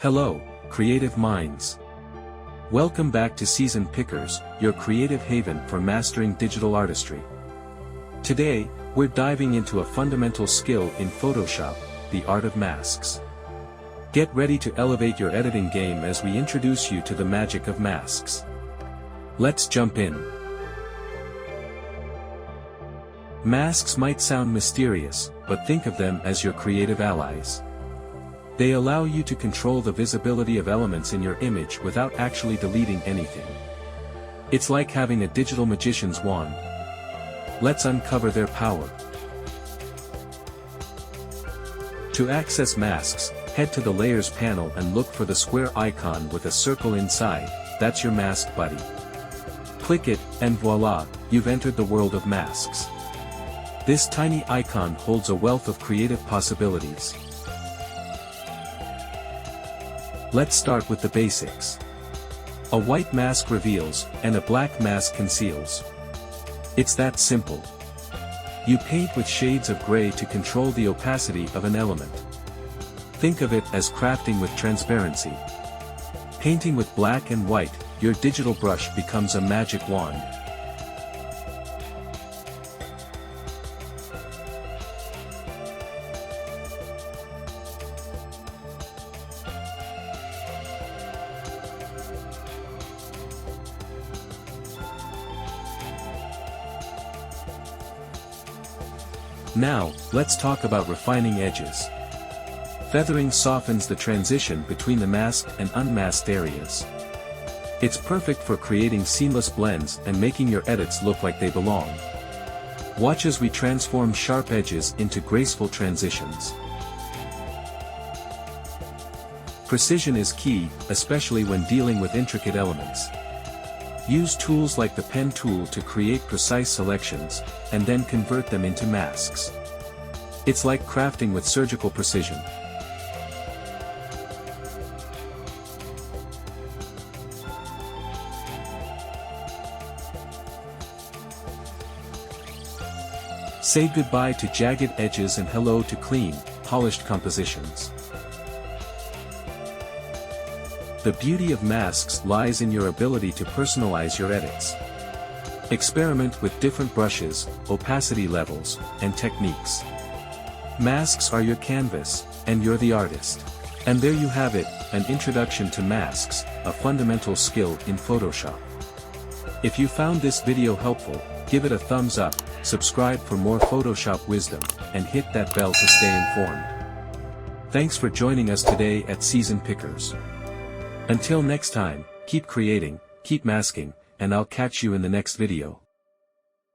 Hello, creative minds. Welcome back to Season Pickersz, your creative haven for mastering digital artistry. Today, we're diving into a fundamental skill in Photoshop, the art of masks. Get ready to elevate your editing game as we introduce you to the magic of masks. Let's jump in. Masks might sound mysterious, but think of them as your creative allies. They allow you to control the visibility of elements in your image without actually deleting anything. It's like having a digital magician's wand. Let's uncover their power. To access masks, head to the Layers panel and look for the square icon with a circle inside. That's your mask buddy. Click it, and voila, you've entered the world of masks. This tiny icon holds a wealth of creative possibilities. Let's start with the basics. A white mask reveals, and a black mask conceals. It's that simple. You paint with shades of gray to control the opacity of an element. Think of it as crafting with transparency. Painting with black and white, your digital brush becomes a magic wand. Now, let's talk about refining edges. Feathering softens the transition between the masked and unmasked areas. It's perfect for creating seamless blends and making your edits look like they belong. Watch as we transform sharp edges into graceful transitions. Precision is key, especially when dealing with intricate elements. Use tools like the pen tool to create precise selections, and then convert them into masks. It's like crafting with surgical precision. Say goodbye to jagged edges and hello to clean, polished compositions. The beauty of masks lies in your ability to personalize your edits. Experiment with different brushes, opacity levels, and techniques. Masks are your canvas, and you're the artist. And there you have it, an introduction to masks, a fundamental skill in Photoshop. If you found this video helpful, give it a thumbs up, subscribe for more Photoshop wisdom, and hit that bell to stay informed. Thanks for joining us today at Season Pickersz. Until next time, keep creating, keep masking, and I'll catch you in the next video.